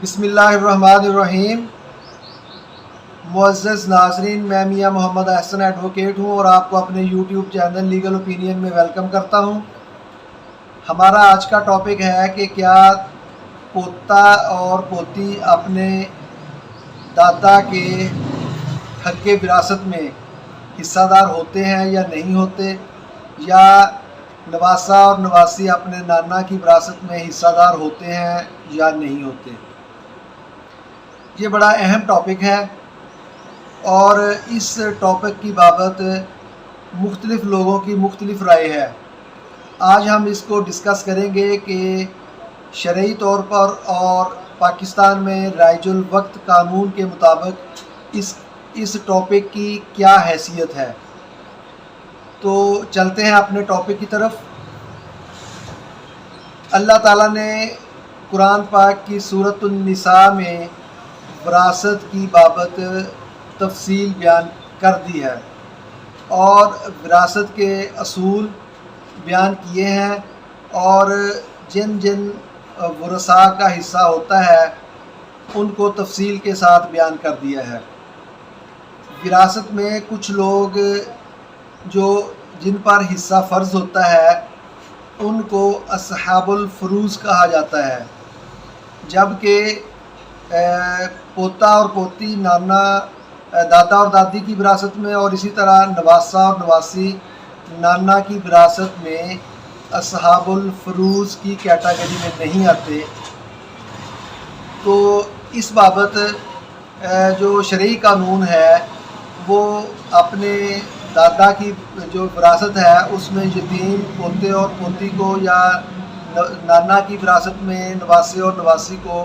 بسم اللہ الرحمن الرحیم۔ معزز ناظرین، میں میاں محمد احسن ایڈوکیٹ ہوں اور آپ کو اپنے یوٹیوب چینل لیگل اوپینین میں ویلکم کرتا ہوں۔ ہمارا آج کا ٹاپک ہے کہ کیا پوتا اور پوتی اپنے دادا کے حق وراثت میں حصہ دار ہوتے ہیں یا نہیں ہوتے، یا نواسا اور نواسی اپنے نانا کی وراثت میں حصہ دار ہوتے ہیں یا نہیں ہوتے۔ یہ بڑا اہم ٹاپک ہے اور اس ٹاپک کی بابت مختلف لوگوں کی مختلف رائے ہے۔ آج ہم اس کو ڈسکس کریں گے کہ شرعی طور پر اور پاکستان میں رائج الوقت قانون کے مطابق اس ٹاپک کی کیا حیثیت ہے۔ تو چلتے ہیں اپنے ٹاپک کی طرف۔ اللہ تعالیٰ نے قرآن پاک کی سورۃ النساء میں وراثت کی بابت تفصیل بیان کر دی ہے اور وراثت کے اصول بیان کیے ہیں، اور جن جن ورثاء کا حصہ ہوتا ہے ان کو تفصیل کے ساتھ بیان کر دیا ہے۔ وراثت میں کچھ لوگ جن پر حصہ فرض ہوتا ہے ان کو اصحاب الفروض کہا جاتا ہے، جبکہ پوتا اور پوتی دادا اور دادی کی وراثت میں، اور اسی طرح نواسا اور نواسی نانا کی وراثت میں اصحاب الفروض کی کیٹیگری میں نہیں آتے۔ تو اس بابت جو شرعی قانون ہے وہ اپنے دادا کی جو وراثت ہے اس میں یتیم پوتے اور پوتی کو، یا نانا کی وراثت میں نواسے اور نواسی کو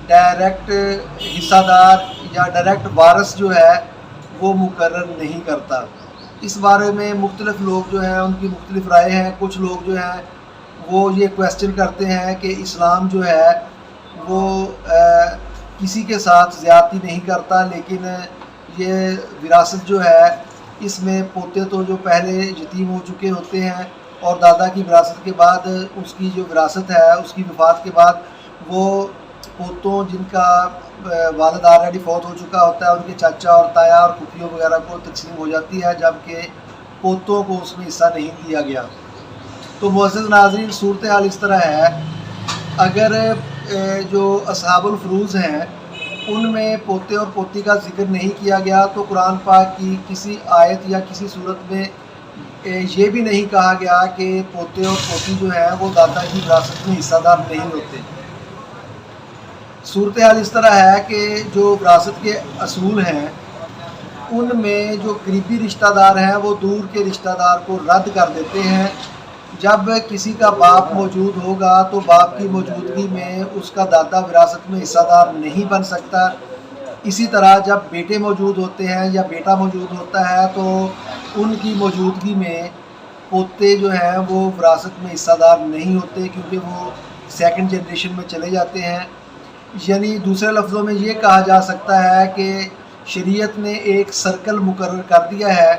ڈائریکٹ حصہ دار یا ڈائریکٹ وارث جو ہے وہ مقرر نہیں کرتا۔ اس بارے میں مختلف لوگ ہیں ان کی مختلف رائے ہیں۔ کچھ لوگ ہیں وہ یہ کویسچن کرتے ہیں کہ اسلام جو ہے وہ کسی کے ساتھ زیادتی نہیں کرتا، لیکن یہ وراثت جو ہے اس میں پوتے تو جو پہلے یتیم ہو چکے ہوتے ہیں، اور دادا کی وراثت کے بعد اس کی جو وراثت ہے اس کی وفات کے بعد وہ پوتوں جن کا والد آلریڈی فوت ہو چکا ہوتا ہے ان کے چاچا اور تایا اور پھوپھیوں وغیرہ کو تقسیم ہو جاتی ہے، جبکہ پوتوں کو اس میں حصہ نہیں دیا گیا۔ تو معزز ناظرین، صورتحال اس طرح ہے، اگر جو اصحاب الفروض ہیں ان میں پوتے اور پوتی کا ذکر نہیں کیا گیا تو قرآن پاک کی کسی آیت یا کسی صورت میں یہ بھی نہیں کہا گیا کہ پوتے اور پوتی جو ہیں وہ دادا کی وراثت میں حصہ دار نہیں ہوتے۔ صورتحال اس طرح ہے کہ جو وراثت کے اصول ہیں ان میں جو قریبی رشتہ دار ہیں وہ دور کے رشتہ دار کو رد کر دیتے ہیں۔ جب کسی کا باپ موجود ہوگا تو باپ کی موجودگی میں اس کا دادا وراثت میں حصہ دار نہیں بن سکتا۔ اسی طرح جب بیٹے موجود ہوتے ہیں یا بیٹا موجود ہوتا ہے تو ان کی موجودگی میں پوتے جو ہیں وہ وراثت میں حصہ دار نہیں ہوتے، کیونکہ وہ سیکنڈ جنریشن میں چلے جاتے ہیں۔ یعنی دوسرے لفظوں میں یہ کہا جا سکتا ہے کہ شریعت نے ایک سرکل مقرر کر دیا ہے،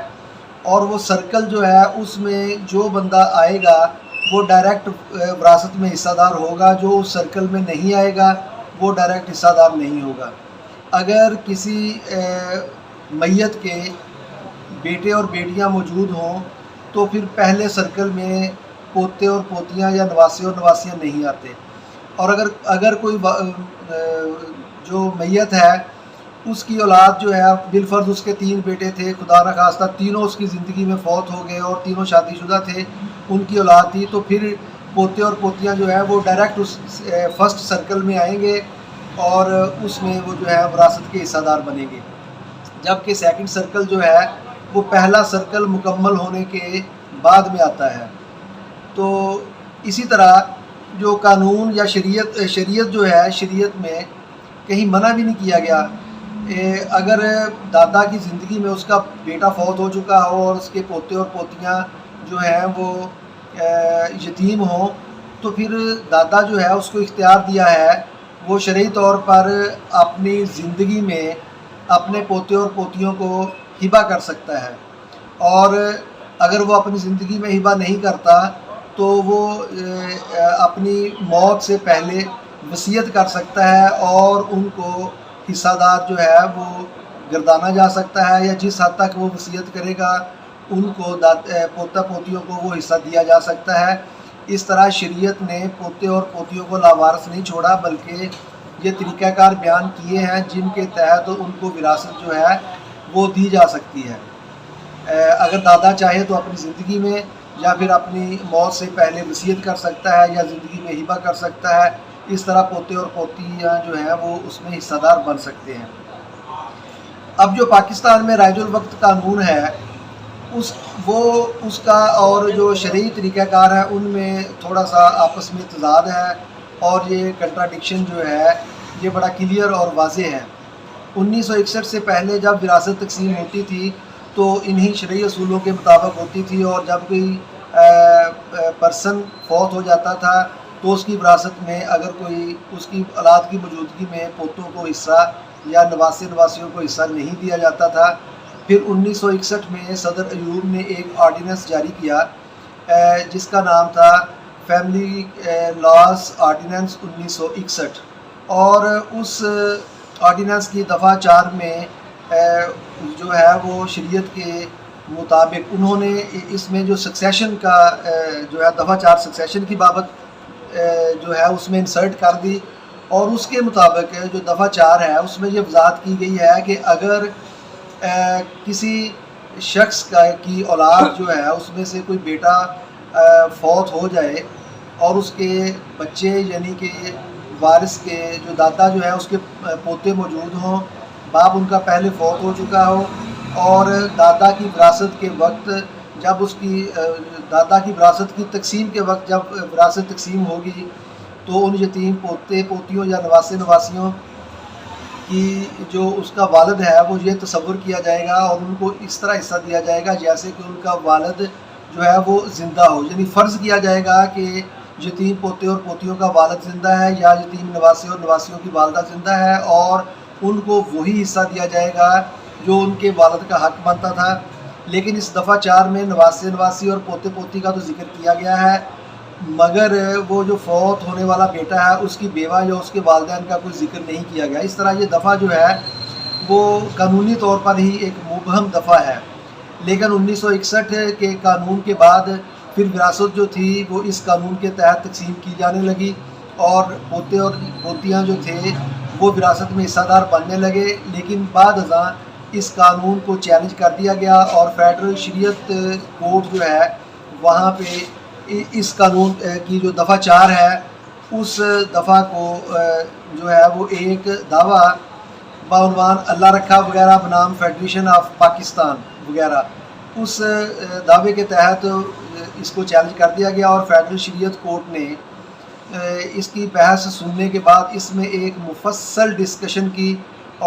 اور وہ سرکل جو ہے اس میں جو بندہ آئے گا وہ ڈائریکٹ وراثت میں حصہ دار ہوگا، جو اس سرکل میں نہیں آئے گا وہ ڈائریکٹ حصہ دار نہیں ہوگا۔ اگر کسی میت کے بیٹے اور بیٹیاں موجود ہوں تو پھر پہلے سرکل میں پوتے اور پوتیاں یا نواسے اور نواسیاں نہیں آتے، اور اگر کوئی جو میت ہے اس کی اولاد جو ہے بالفرض اس کے 3 بیٹے تھے، خدا نخواستہ تینوں اس کی زندگی میں فوت ہو گئے اور تینوں شادی شدہ تھے، ان کی اولاد تھی، تو پھر پوتے اور پوتیاں جو ہیں وہ ڈائریکٹ اس فرسٹ سرکل میں آئیں گے اور اس میں وہ جو ہے وراثت کے حصہ دار بنیں گے، جبکہ سیکنڈ سرکل جو ہے وہ پہلا سرکل مکمل ہونے کے بعد میں آتا ہے۔ تو اسی طرح جو قانون یا شریعت جو ہے، شریعت میں کہیں منع بھی نہیں کیا گیا۔ اگر دادا کی زندگی میں اس کا بیٹا فوت ہو چکا ہو اور اس کے پوتے اور پوتیاں جو ہیں وہ یتیم ہوں تو پھر دادا جو ہے اس کو اختیار دیا ہے وہ شرعی طور پر اپنی زندگی میں اپنے پوتے اور پوتیوں کو ہبہ کر سکتا ہے، اور اگر وہ اپنی زندگی میں ہبہ نہیں کرتا تو وہ اپنی موت سے پہلے وصیت کر سکتا ہے اور ان کو حصہ دار جو ہے وہ گردانا جا سکتا ہے، یا جس حد تک وہ وصیت کرے گا ان کو پوتا پوتیوں کو وہ حصہ دیا جا سکتا ہے۔ اس طرح شریعت نے پوتے اور پوتیوں کو لاوارث نہیں چھوڑا، بلکہ یہ طریقہ کار بیان کیے ہیں جن کے تحت ان کو وراثت جو ہے وہ دی جا سکتی ہے۔ اگر دادا چاہے تو اپنی زندگی میں یا پھر اپنی موت سے پہلے وصیت کر سکتا ہے، یا زندگی میں ہبہ کر سکتا ہے۔ اس طرح پوتے اور پوتیاں جو ہیں وہ اس میں حصہ دار بن سکتے ہیں۔ اب جو پاکستان میں رائج الوقت قانون ہے اس کا اور جو شرعی طریقہ کار ہے ان میں تھوڑا سا آپس میں تضاد ہے، اور یہ کنٹراڈکشن جو ہے یہ بڑا کلیئر اور واضح ہے۔ 1961 سے پہلے جب وراثت تقسیم ہوتی تھی تو انہی شرعی اصولوں کے مطابق ہوتی تھی، اور جب کوئی پرسن فوت ہو جاتا تھا تو اس کی وراثت میں اگر کوئی اس کی اولاد کی موجودگی میں پوتوں کو حصہ یا نواسیوں کو حصہ نہیں دیا جاتا تھا۔ پھر 1961 میں صدر ایوب نے ایک آرڈیننس جاری کیا جس کا نام تھا فیملی لاز آرڈیننس 1961، اور اس آرڈیننس کی دفعہ 4 میں جو ہے وہ شریعت کے مطابق انہوں نے اس میں جو سکسیشن کا جو ہے دفعہ 4 سکسیشن کی بابت جو ہے اس میں انسرٹ کر دی، اور اس کے مطابق جو دفعہ 4 ہے اس میں یہ وضاحت کی گئی ہے کہ اگر کسی شخص کی اولاد جو ہے اس میں سے کوئی بیٹا فوت ہو جائے اور اس کے بچے یعنی کہ وارث کے جو دادا جو ہے اس کے پوتے موجود ہوں، باپ ان کا پہلے فوت ہو چکا ہو، اور دادا کی وراثت کے وقت جب اس کی دادا کی وراثت کی تقسیم کے وقت جب وراثت تقسیم ہوگی تو ان یتیم پوتے پوتیوں یا نواسیوں کی جو اس کا والد ہے وہ یہ تصور کیا جائے گا اور ان کو اس طرح حصہ دیا جائے گا جیسے کہ ان کا والد جو ہے وہ زندہ ہو، یعنی فرض کیا جائے گا کہ یتیم پوتے اور پوتیوں کا والد زندہ ہے یا یتیم نواسے اور نواسیوں کی والدہ زندہ ہے، اور ان کو وہی حصہ دیا جائے گا جو ان کے والد کا حق بنتا تھا۔ لیکن اس دفعہ 4 میں نواسی اور پوتے پوتی کا تو ذکر کیا گیا ہے، مگر وہ جو فوت ہونے والا بیٹا ہے اس کی بیوہ یا اس کے والدین کا کوئی ذکر نہیں کیا گیا۔ اس طرح یہ دفعہ جو ہے وہ قانونی طور پر ہی ایک مبہم دفعہ ہے، لیکن 1961 کے قانون کے بعد پھر وراثت جو تھی وہ اس قانون کے تحت تقسیم کی جانے لگی، اور پوتے اور پوتیاں جو تھے وہ وراثت میں حصہ دار بننے لگے، لیکن بعد ازاں اس قانون کو چیلنج کر دیا گیا، اور فیڈرل شریعت کورٹ جو ہے وہاں پہ اس قانون کی جو دفعہ 4 ہے اس دفعہ کو جو ہے وہ ایک دعویٰ بعنوان اللہ رکھا وغیرہ بنام فیڈریشن آف پاکستان وغیرہ، اس دعوے کے تحت اس کو چیلنج کر دیا گیا، اور فیڈرل شریعت کورٹ نے اس کی بحث سننے کے بعد اس میں ایک مفصل ڈسکشن کی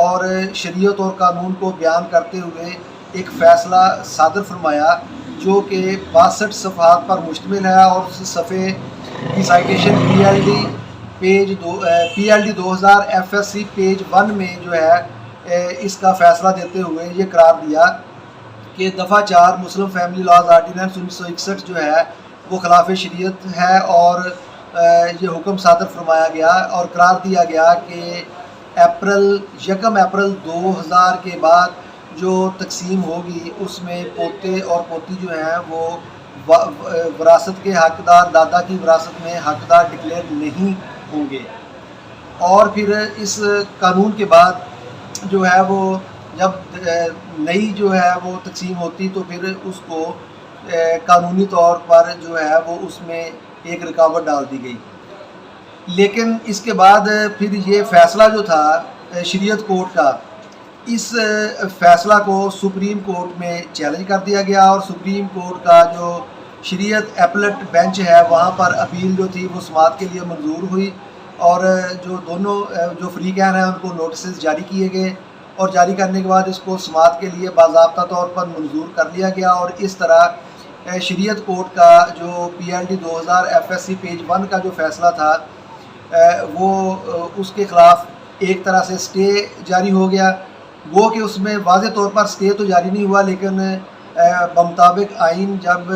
اور شریعت اور قانون کو بیان کرتے ہوئے ایک فیصلہ صادر فرمایا جو کہ 62 صفحات پر مشتمل ہے، اور اس صفحے کی سائٹیشن PLD 2000 FSC پیج 1 میں جو ہے اس کا فیصلہ دیتے ہوئے یہ قرار دیا کہ دفعہ 4 مسلم فیملی لاز آرڈیننس 1961 جو ہے وہ خلاف شریعت ہے، اور یہ حکم صادر فرمایا گیا اور قرار دیا گیا کہ 1 اپریل 2000 کے بعد جو تقسیم ہوگی اس میں پوتے اور پوتی جو ہیں وہ وراثت کے حقدار دادا کی وراثت میں حقدار ڈکلیئر نہیں ہوں گے۔ اور پھر اس قانون کے بعد جو ہے وہ جب نئی جو ہے وہ تقسیم ہوتی تو پھر اس کو قانونی طور پر جو ہے وہ اس میں ایک رکاوٹ ڈال دی گئی۔ لیکن اس کے بعد پھر یہ فیصلہ جو تھا شریعت کورٹ کا، اس فیصلہ کو سپریم کورٹ میں چیلنج کر دیا گیا، اور سپریم کورٹ کا جو شریعت ایپلٹ بینچ ہے وہاں پر اپیل جو تھی وہ سماعت کے لیے منظور ہوئی، اور جو دونوں جو فریقین ہیں ان کو نوٹسز جاری کیے گئے، اور جاری کرنے کے بعد اس کو سماعت کے لیے باضابطہ طور پر منظور کر لیا گیا، اور اس طرح شریعت کورٹ کا جو PLD 2000 FSC پیج 1 کا جو فیصلہ تھا وہ اس کے خلاف ایک طرح سے سٹے جاری ہو گیا۔ وہ کہ اس میں واضح طور پر سٹے تو جاری نہیں ہوا، لیکن بمطابق آئین جب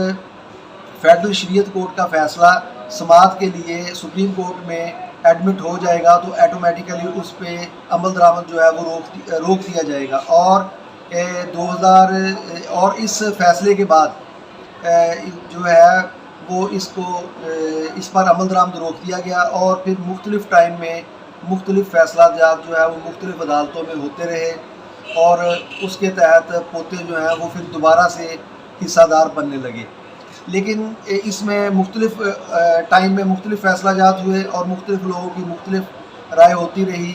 فیڈرل شریعت کورٹ کا فیصلہ سماعت کے لیے سپریم کورٹ میں ایڈمٹ ہو جائے گا تو ایٹومیٹیکلی اس پہ عمل درآمد جو ہے وہ روک دیا جائے گا. اور 2000 اور اس فیصلے کے بعد جو ہے وہ اس پر عمل درآمد روک دیا گیا، اور پھر مختلف ٹائم میں مختلف فیصلہ جات جو ہے وہ مختلف عدالتوں میں ہوتے رہے، اور اس کے تحت پوتے جو ہیں وہ پھر دوبارہ سے حصہ دار بننے لگے. لیکن اس میں مختلف ٹائم میں مختلف فیصلہ جات ہوئے، اور مختلف لوگوں کی مختلف رائے ہوتی رہی،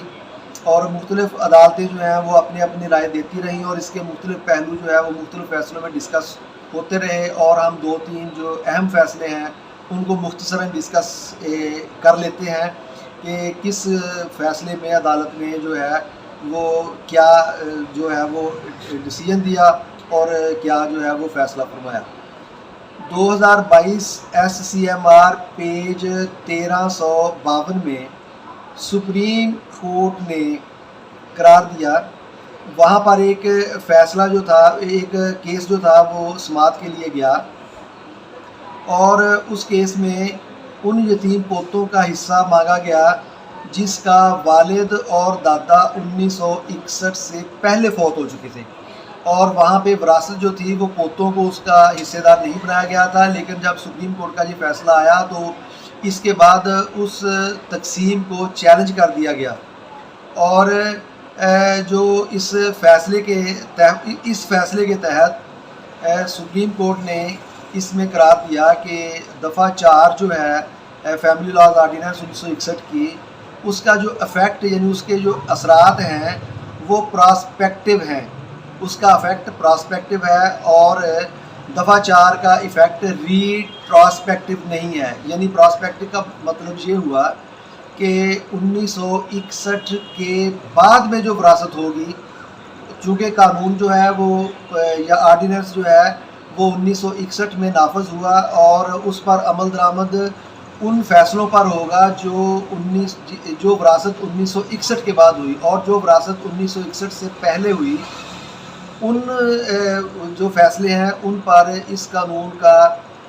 اور مختلف عدالتیں جو ہیں وہ اپنی اپنی رائے دیتی رہیں، اور اس کے مختلف پہلو جو ہے وہ مختلف فیصلوں میں ڈسکس ہوتے رہے. اور ہم 2-3 جو اہم فیصلے ہیں ان کو مختصراً ڈسکس کر لیتے ہیں کہ کس فیصلے میں عدالت نے جو ہے وہ کیا جو ہے وہ ڈیسیژن دیا اور کیا جو ہے وہ فیصلہ فرمایا. 2022 SCMR پیج 1352 میں سپریم کورٹ نے قرار دیا. وہاں پر ایک فیصلہ جو تھا، ایک کیس جو تھا وہ سماعت کے لیے گیا، اور اس کیس میں ان یتیم پوتوں کا حصہ مانگا گیا جس کا والد اور دادا 1961 سے پہلے فوت ہو چکے تھے. اور وہاں پہ وراثت جو تھی وہ پوتوں کو اس کا حصہ دار نہیں بنایا گیا تھا. لیکن جب سپریم کورٹ کا یہ فیصلہ آیا تو اس کے بعد اس تقسیم کو چیلنج کر دیا گیا، اور جو اس فیصلے کے تحت سپریم کورٹ نے اس میں قرار دیا کہ دفعہ 4 جو ہے فیملی لاز آرڈیننس 1961 کی، اس کا جو افیکٹ یعنی اس کے جو اثرات ہیں وہ پراسپیکٹیو ہیں، اس کا افیکٹ پراسپیکٹیو ہے، اور دفعہ 4 کا افیکٹ ریٹراسپیکٹیو نہیں ہے. یعنی پراسپیکٹیو کا مطلب یہ ہوا کہ 1961 کے بعد میں جو وراثت ہوگی، چونکہ قانون جو ہے وہ یا آرڈیننس جو ہے وہ 1961 میں نافذ ہوا، اور اس پر عمل درآمد ان فیصلوں پر ہوگا جو وراثت 1961 کے بعد ہوئی، اور جو وراثت 1961 سے پہلے ہوئی ان جو فیصلے ہیں ان پر اس قانون کا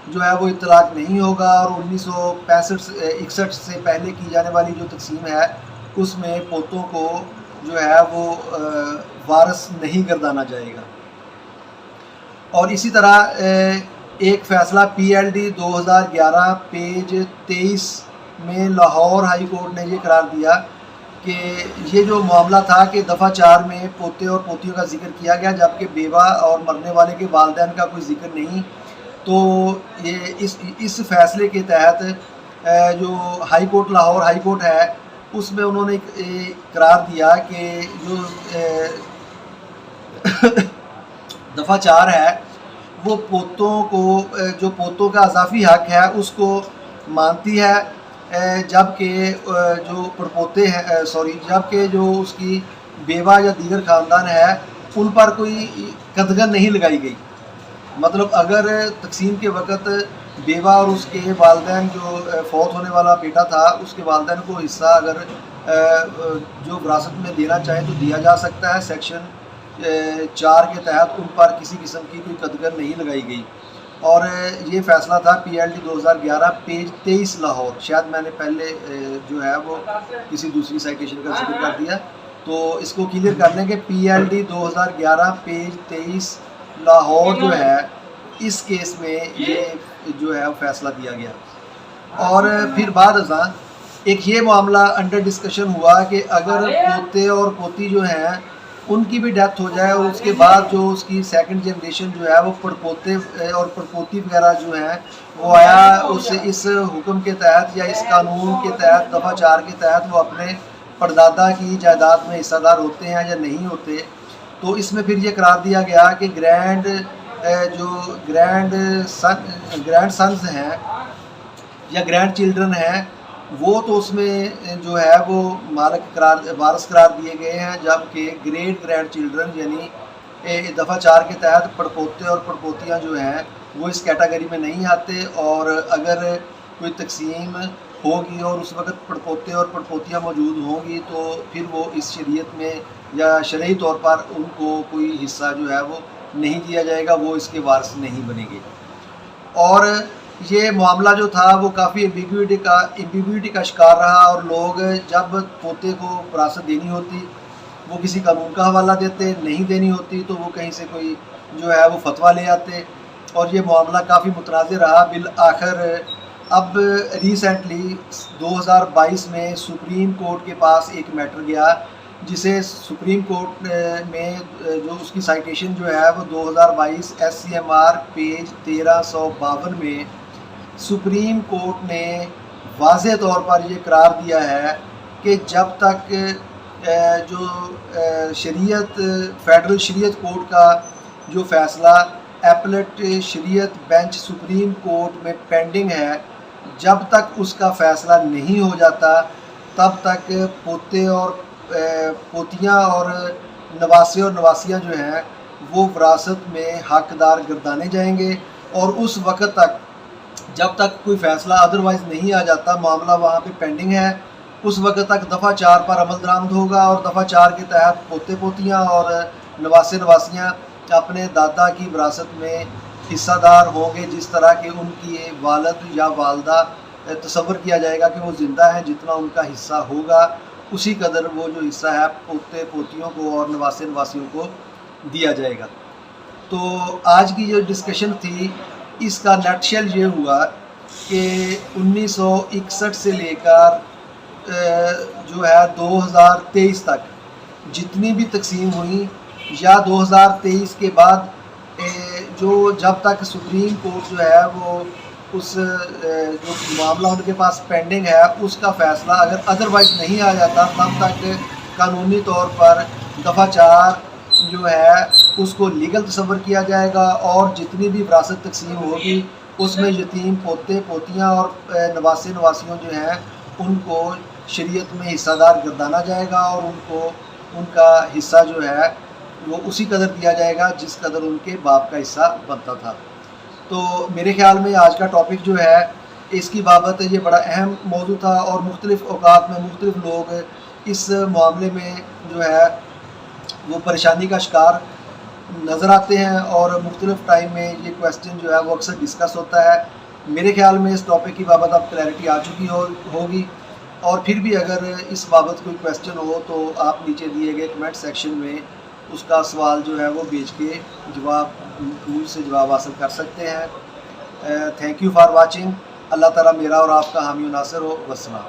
جو ہے وہ اطلاق نہیں ہوگا. اور 1961 سے پہلے کی جانے والی جو تقسیم ہے اس میں پوتوں کو جو ہے وہ وارث نہیں گردانا جائے گا. اور اسی طرح ایک فیصلہ PLD 2011 پیج 23 میں لاہور ہائی کورٹ نے یہ قرار دیا کہ یہ جو معاملہ تھا کہ دفعہ 4 میں پوتے اور پوتیوں کا ذکر کیا گیا، جبکہ بیوہ اور مرنے والے کے والدین کا کوئی ذکر نہیں. تو یہ اس فیصلے کے تحت جو high court Lahore high court ہے اس میں انہوں نے قرار دیا کہ جو دفعہ 4 ہے وہ پوتوں کو جو پوتوں کا اضافی حق ہے اس کو مانتی ہے، جبکہ جو پڑپوتے ہیں جبکہ جو اس کی بیوہ یا دیگر خاندان ہے ان پر کوئی قدغن نہیں لگائی گئی. مطلب اگر تقسیم کے وقت بیوہ اور اس کے والدین جو فوت ہونے والا بیٹا تھا اس کے والدین کو حصہ اگر جو وراثت میں دینا چاہے تو دیا جا سکتا ہے. سیکشن 4 کے تحت ان پر کسی قسم کی کوئی قدغن نہیں لگائی گئی. اور یہ فیصلہ تھا PLD 2011 پیج 23 لاہور. شاید میں نے پہلے جو ہے وہ کسی دوسری سائٹیشن کا ذکر کر دیا، تو اس کو کلیئر کر لیں کہ PLD 2011 پیج 23 لاہور جو ہے اس کیس میں یہ جو ہے فیصلہ دیا گیا. اور پھر بعد ازاں ایک یہ معاملہ انڈر ڈسکشن ہوا کہ اگر پوتے اور پوتی جو ہیں ان کی بھی ڈیتھ ہو جائے اور اس کے بعد جو اس کی سیکنڈ جنریشن جو ہے وہ پڑپوتے اور پڑپوتی وغیرہ جو ہیں وہ آیا اس حکم کے تحت یا اس قانون کے تحت دفعہ 4 کے تحت وہ اپنے پردادا کی جائیداد میں حصہ دار ہوتے ہیں یا نہیں ہوتے. تو اس میں پھر یہ قرار دیا گیا کہ گرینڈ سنز ہیں یا گرینڈ چلڈرن ہیں وہ تو اس میں جو ہے وہ وارث قرار دیے گئے ہیں، جبکہ گریٹ گرینڈ چلڈرن یعنی دفعہ 4 کے تحت پڑپوتے اور پڑپوتیاں جو ہیں وہ اس کیٹیگری میں نہیں آتے. اور اگر کوئی تقسیم ہوگی اور اس وقت پڑپوتے اور پڑپوتیاں موجود ہوں گی تو پھر وہ اس شریعت میں یا شرعی طور پر ان کو کوئی حصہ جو ہے وہ نہیں دیا جائے گا، وہ اس کے وارث نہیں بنیں گے. اور یہ معاملہ جو تھا وہ کافی ایمبیگوٹی کا شکار رہا، اور لوگ جب پوتے کو وراثت دینی ہوتی وہ کسی قانون کا حوالہ دیتے، نہیں دینی ہوتی تو وہ کہیں سے کوئی جو ہے وہ فتویٰ لے آتے، اور یہ معاملہ کافی متنازع رہا۔ بالآخر اب ریسنٹلی 2022 میں سپریم کورٹ کے پاس ایک میٹر گیا، جسے سپریم کورٹ میں جو اس کی سائٹیشن جو ہے وہ 2022 SCMR پیج 1352 میں سپریم کورٹ نے واضح طور پر یہ قرار دیا ہے کہ جب تک جو شریعت فیڈرل شریعت کورٹ کا جو فیصلہ ایپلیٹ شریعت بینچ سپریم کورٹ میں پینڈنگ ہے، جب تک اس کا فیصلہ نہیں ہو جاتا تب تک پوتے اور پوتیاں اور نواسے اور نواسیاں جو ہیں وہ وراثت میں حقدار گردانے جائیں گے، اور اس وقت تک جب تک کوئی فیصلہ ادروائز نہیں آ جاتا، معاملہ وہاں پہ پینڈنگ ہے، اس وقت تک دفعہ 4 پر عمل درآمد ہوگا، اور دفعہ 4 کے تحت پوتے پوتیاں اور نواسے نواسیاں اپنے دادا کی وراثت میں حصہ دار ہوں گے، جس طرح کہ ان کی والد یا والدہ تصور کیا جائے گا کہ وہ زندہ ہیں، جتنا ان کا حصہ ہوگا اسی قدر وہ جو حصہ ہے پوتے پوتیوں کو اور نواسے نواسیوں کو دیا جائے گا۔ تو آج کی جو ڈسکشن تھی اس کا نیٹ شیل یہ ہوا کہ 1961 سے لے کر جو ہے 2023 تک جتنی بھی تقسیم ہوئی، یا 2023 کے بعد جو جب تک سپریم کورٹ جو ہے وہ اس جو معاملہ ان کے پاس پینڈنگ ہے اس کا فیصلہ اگر ادروائز نہیں آ جاتا، تب تک قانونی طور پر دفعہ 4 جو ہے اس کو لیگل تصور کیا جائے گا، اور جتنی بھی وراثت تقسیم ہوگی اس میں یتیم پوتے پوتیاں اور نواسے نواسیوں جو ہیں ان کو شریعت میں حصہ دار گردانا جائے گا، اور ان کو ان کا حصہ جو ہے وہ اسی قدر دیا جائے گا جس قدر ان کے باپ کا حصہ بنتا تھا۔ تو میرے خیال میں آج کا ٹاپک جو ہے اس کی بابت یہ بڑا اہم موضوع تھا، اور مختلف اوقات میں مختلف لوگ اس معاملے میں جو ہے وہ پریشانی کا شکار نظر آتے ہیں، اور مختلف ٹائم میں یہ کویسچن جو ہے وہ اکثر ڈسکس ہوتا ہے۔ میرے خیال میں اس ٹاپک کی بابت اب کلیئرٹی آ چکی ہوگی، اور پھر بھی اگر اس بابت کوئی کویسچن ہو تو آپ نیچے دیے گئے کمنٹ سیکشن میں اس کا سوال جو ہے وہ بھیج کے مجھ سے جواب حاصل کر سکتے ہیں۔ Thank you for watching. اللہ تعالیٰ میرا اور آپ کا حامی و ناصر ہو۔ والسلام۔